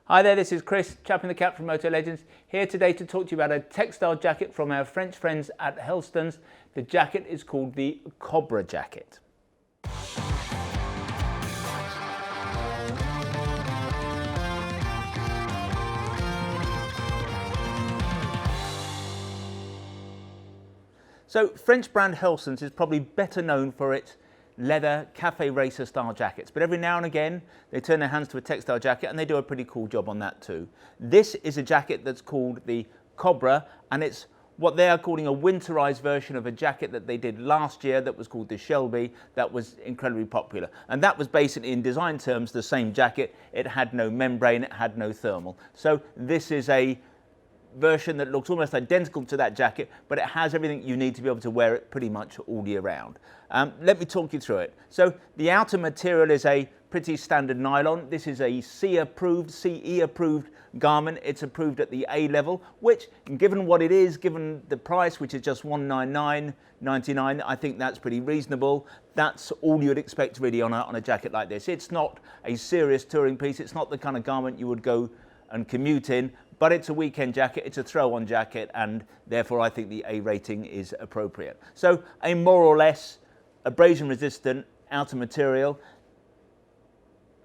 Hi there, this is Chris, chap in the cap from Motolegends, here today to talk to you about a textile jacket from our French friends at Helstons. The jacket is called the Cobra jacket. So French brand Helstons is probably better known for its leather cafe racer style jackets, but every now and again they turn their hands to a textile jacket and they do a pretty cool job on that too. This is a jacket that's called the Cobra, and it's what they are calling a winterized version of a jacket that they did last year that was called the Shelby, that was incredibly popular. And that was basically, in design terms, the same jacket. It had no membrane, it had no thermal. So this is a version that looks almost identical to that jacket, but it has everything you need to be able to wear it pretty much all year round. Let me talk you through it. So the outer material is a pretty standard nylon. This is a CE approved garment. It's approved at the A level, which, given what it is, given the price, which is just $199.99, I think that's pretty reasonable. That's all you'd expect really on a jacket like this. It's not a serious touring piece. It's not the kind of garment you would go and commute in, but it's a weekend jacket, it's a throw-on jacket, and therefore I think the A rating is appropriate. So a more or less abrasion-resistant outer material.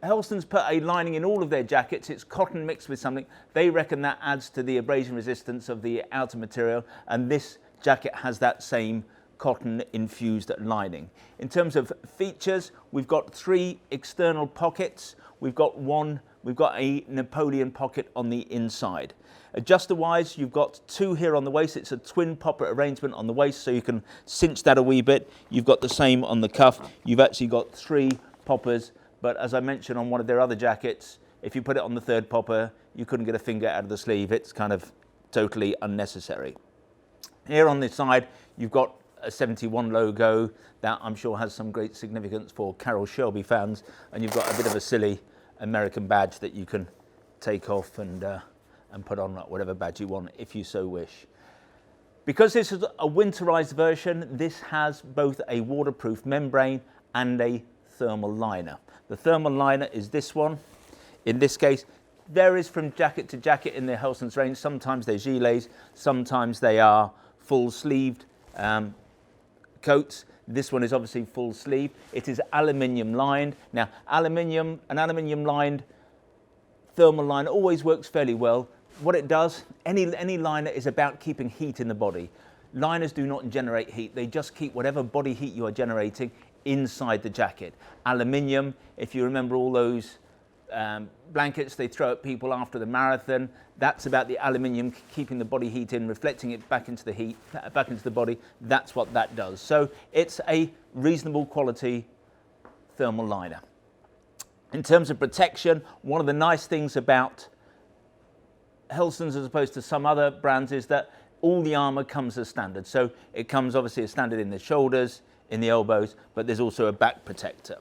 Helstons put a lining in all of their jackets. It's cotton mixed with something. They reckon that adds to the abrasion resistance of the outer material, and this jacket has that same cotton infused lining. In terms of features, we've got 3 external pockets. We've got a Napoleon pocket on the inside. Adjuster-wise, you've got 2 here on the waist. It's a twin popper arrangement on the waist, so you can cinch that a wee bit. You've got the same on the cuff. You've actually got 3 poppers, but as I mentioned on one of their other jackets, if you put it on the 3rd popper, you couldn't get a finger out of the sleeve. It's kind of totally unnecessary. Here on this side, you've got a 71 logo that I'm sure has some great significance for Carroll Shelby fans, and you've got a bit of a silly American badge that you can take off and put on whatever badge you want if you so wish. Because this is a winterized version, this has both a waterproof membrane and a thermal liner. The thermal liner is this one. In this case, varies from jacket to jacket in the Helstons range. Sometimes they're gilets, sometimes they are full-sleeved coats. This one is obviously full sleeve. It is aluminium lined. Now, an aluminium lined thermal liner always works fairly well. What it does, any liner is about keeping heat in the body. Liners do not generate heat. They just keep whatever body heat you are generating inside the jacket. Aluminium, if you remember all those blankets they throw at people after the marathon, that's about the aluminium keeping the body heat in, reflecting it back into the body. That's what that does. So it's a reasonable quality thermal liner. In terms of protection, one of the nice things about Helstons as opposed to some other brands is that all the armour comes as standard. So it comes obviously as standard in the shoulders, in the elbows, but there's also a back protector.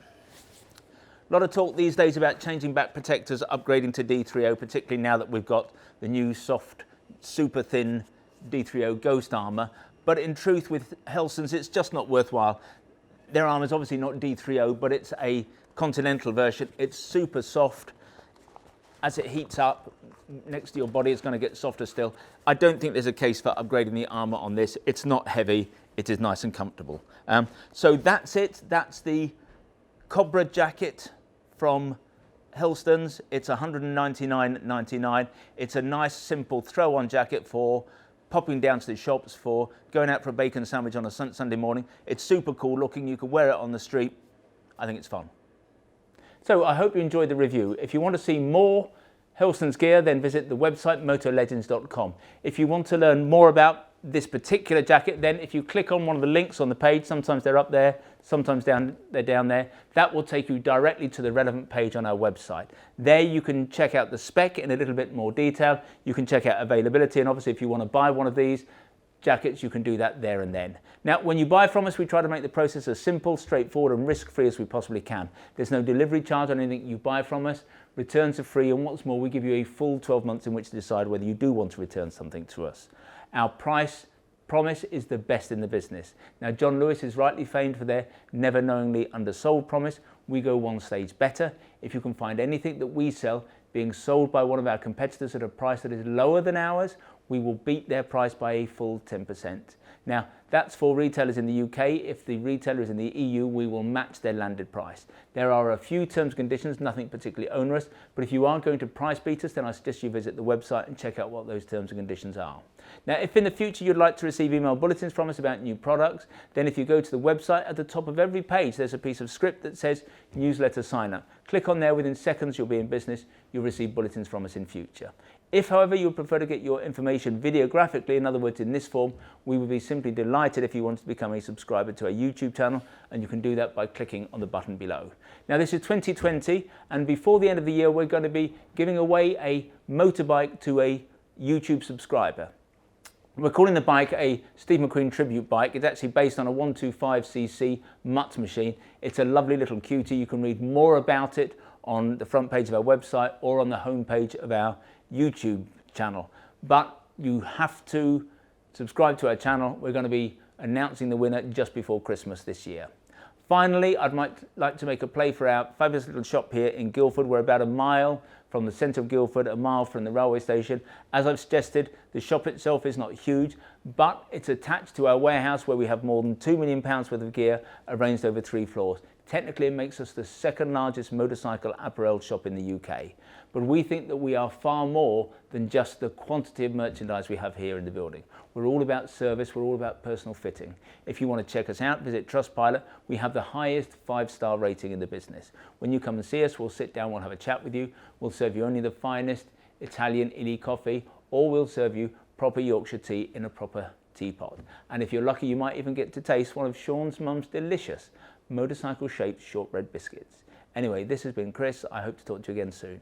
A lot of talk these days about changing back protectors, upgrading to D3O, particularly now that we've got the new soft, super thin D3O Ghost armour. But in truth, with Helstons, it's just not worthwhile. Their armour is obviously not D3O, but it's a continental version. It's super soft. As it heats up next to your body, it's going to get softer still. I don't think there's a case for upgrading the armour on this. It's not heavy. It is nice and comfortable. So that's it. That's the Cobra jacket from Helstons. It's $199.99. It's a nice, simple throw-on jacket for popping down to the shops, for going out for a bacon sandwich on a Sunday morning. It's super cool looking. You can wear it on the street. I think it's fun. So I hope you enjoyed the review. If you want to see more Helstons gear, then visit the website motolegends.com. If you want to learn more about this particular jacket, then if you click on one of the links on the page, sometimes they're up there, sometimes they're down there, that will take you directly to the relevant page on our website. There you can check out the spec in a little bit more detail. You can check out availability, and obviously if you want to buy one of these jackets, you can do that there and then. Now, when you buy from us, we try to make the process as simple, straightforward and risk-free as we possibly can. There's no delivery charge on anything you buy from us. Returns are free, and what's more, we give you a full 12 months in which to decide whether you do want to return something to us. Our price promise is the best in the business. Now, John Lewis is rightly famed for their never knowingly undersold promise. We go one stage better. If you can find anything that we sell being sold by one of our competitors at a price that is lower than ours, we will beat their price by a full 10%. Now, that's for retailers in the UK. If the retailer is in the EU, we will match their landed price. There are a few terms and conditions, nothing particularly onerous, but if you are going to price beat us, then I suggest you visit the website and check out what those terms and conditions are. Now, if in the future you'd like to receive email bulletins from us about new products, then if you go to the website, at the top of every page, there's a piece of script that says newsletter sign up. Click on there, within seconds you'll be in business, you'll receive bulletins from us in future. If, however, you prefer to get your information videographically, in other words, in this form, we would be simply delighted if you wanted to become a subscriber to our YouTube channel, and you can do that by clicking on the button below. Now, this is 2020, and before the end of the year, we're going to be giving away a motorbike to a YouTube subscriber. We're calling the bike a Steve McQueen tribute bike. It's actually based on a 125cc Mutt machine. It's a lovely little cutie. You can read more about it on the front page of our website or on the home page of our YouTube channel. But you have to subscribe to our channel. We're going to be announcing the winner just before Christmas this year. Finally, I'd like to make a play for our fabulous little shop here in Guildford. We're about a mile from the centre of Guildford, a mile from the railway station. As I've suggested, the shop itself is not huge, but it's attached to our warehouse where we have more than £2 million worth of gear arranged over 3 floors. Technically, it makes us the second largest motorcycle apparel shop in the UK. But we think that we are far more than just the quantity of merchandise we have here in the building. We're all about service, we're all about personal fitting. If you want to check us out, visit Trustpilot. We have the highest 5-star rating in the business. When you come and see us, we'll sit down, we'll have a chat with you. We'll serve you only the finest Italian illy coffee, or we'll serve you proper Yorkshire tea in a proper teapot. And if you're lucky, you might even get to taste one of Sean's mum's delicious motorcycle-shaped shortbread biscuits. Anyway, this has been Chris. I hope to talk to you again soon.